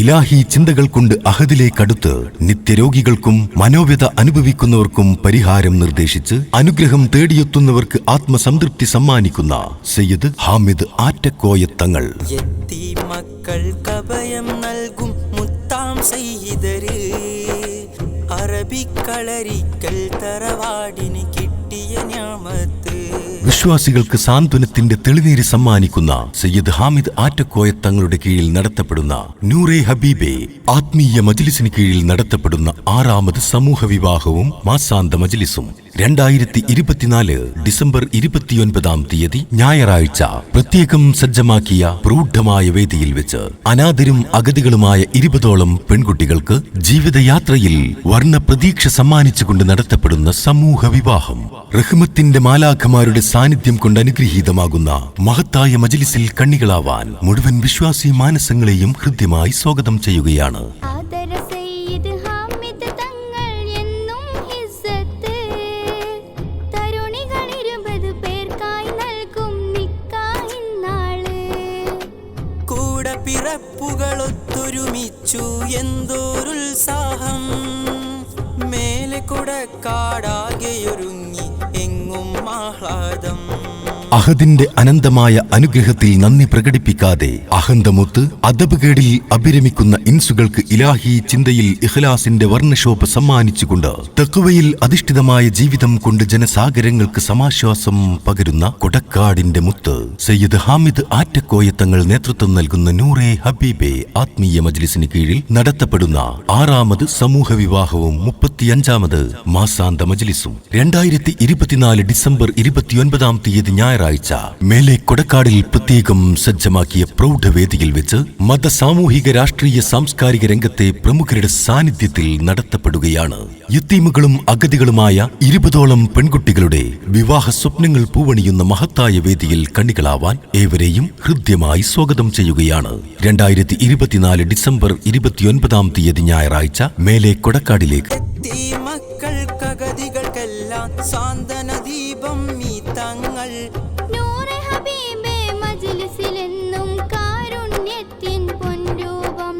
ഇലാഹി ചിന്തകൾ കൊണ്ട് അഹദിലേക്കടുത്ത് നിത്യരോഗികൾക്കും മനോവ്യത അനുഭവിക്കുന്നവർക്കും പരിഹാരം നിർദ്ദേശിച്ച് അനുഗ്രഹം തേടിയെത്തുന്നവർക്ക് ആത്മസംതൃപ്തി സമ്മാനിക്കുന്ന സയ്യിദ് ഹാമിദ് ആറ്റക്കോയ തങ്ങൾ. മക്കൾക്കഭയം നൽകും മുത്താം സയ്യിദര്, അറബിക്കളരിക്കൽ തറവാടിന് കിട്ടിയ ഞാമത്ത്. വിശ്വാസികൾക്ക് സാന്ത്വനത്തിന്റെ തെളിനീര് സമ്മാനിക്കുന്ന സയ്യിദ് ഹാമിദ് ആറ്റക്കോയ തങ്ങളുടെ കീഴിൽ നടത്തപ്പെടുന്ന നൂറെ ഹബീബെ ആത്മീയ മജ്ലിസിന് കീഴിൽ നടത്തപ്പെടുന്ന 6ാമത് സമൂഹ വിവാഹവും മാസാന്ത മജ്ലിസും 2024 ഡിസംബർ 29-ാം തീയതി ഞായറാഴ്ച പ്രത്യേകം സജ്ജമാക്കിയ പ്രൗഢമായ വേദിയിൽ വെച്ച് അനാഥരും അഗതികളുമായ 20ഓളം പെൺകുട്ടികൾക്ക് ജീവിതയാത്രയിൽ വർണ്ണ പ്രതീക്ഷ സമ്മാനിച്ചുകൊണ്ട് നടത്തപ്പെടുന്ന സമൂഹ വിവാഹം. റഹ്മത്തിന്റെ മാലാഖമാരുടെ സാന്നിധ്യം കൊണ്ട് അനുഗ്രഹീതമാകുന്ന മഹത്തായ മജ്ലിസിൽ കണ്ണികളാവാൻ മുഴുവൻ വിശ്വാസി മാനസങ്ങളെയും ഹൃദ്യമായി സ്വാഗതം ചെയ്യുകയാണ്. പിറപ്പുകളൊത്തൊരുമിച്ചു എന്തോരുത്സാഹം, മേലെ കുടക്കാടാകെയൊരുങ്ങി എങ്ങും ആഹ്ലാദം. അഹദിന്റെ അനന്തമായ അനുഗ്രഹത്തിൽ നന്ദി പ്രകടിപ്പിക്കാതെ അഹന്തമുത്ത് അദബുകേടിൽ അഭിരമിക്കുന്ന ഇൻസുകൾക്ക് ഇലാഹി ചിന്തയിൽ ഇഖ്ലാസിന്റെ വർണ്ണശോഭ സമ്മാനിച്ചുകൊണ്ട് തഖ്വയിൽ അധിഷ്ഠിതമായ ജീവിതം കൊണ്ട് ജനസാഗരങ്ങൾക്ക് സമാശ്വാസം പകരുന്ന കൊടക്കാടിന്റെ മുത്ത് സയ്യിദ് ഹാമിദ് ആറ്റക്കോയ തങ്ങൾ നേതൃത്വം നൽകുന്ന നൂറെ ഹബീബെ ആത്മീയ മജ്ലിസിന് കീഴിൽ നടത്തപ്പെടുന്ന 6ാമത് സമൂഹ വിവാഹവും 35ാമത് മാസാന്ത മജ്ലിസും 2024 ഡിസംബർ 29-ാം തീയതി ഞായറാഴ്ച മേലെ കൊടക്കാടിൽ പ്രത്യേകം സജ്ജമാക്കിയ പ്രൗഢവേദിയിൽ വെച്ച് മത സാമൂഹിക രാഷ്ട്രീയ സാംസ്കാരിക രംഗത്തെ പ്രമുഖരുടെ സാന്നിധ്യത്തിൽ നടത്തപ്പെടുകയാണ്. യത്തീമുകളും അഗതികളുമായ 20ഓളം പെൺകുട്ടികളുടെ വിവാഹ സ്വപ്നങ്ങൾ പൂവണിയുന്ന മഹത്തായ വേദിയിൽ കണ്ണികളാവാൻ ഏവരെയും ഹൃദ്യമായി സ്വാഗതം ചെയ്യുകയാണ്. 2024 ഡിസംബർ 29-ാം തീയതി ഞായറാഴ്ച മേലെ കൊടക്കാടിലേക്ക് മക്കൾക്കഗതികൾക്കെല്ലാം സാന്ത്വന ദീപം ഈ തങ്ങൾ. നൂറെ ഹബീബെ മജ്ലിസിലെന്നും കാരുണ്യത്തിൻ പൊൻരൂപം.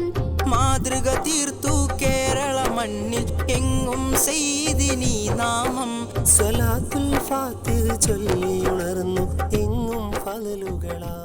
മാതൃക തീർത്തു കേരള മണ്ണിൽ എങ്ങും സയ്യിദിനി നാമം. സ്വലാത്തുൽ ഫാത്തിഹ ചൊല്ലിയുണർന്നു എങ്ങും ഫളലുകളാ.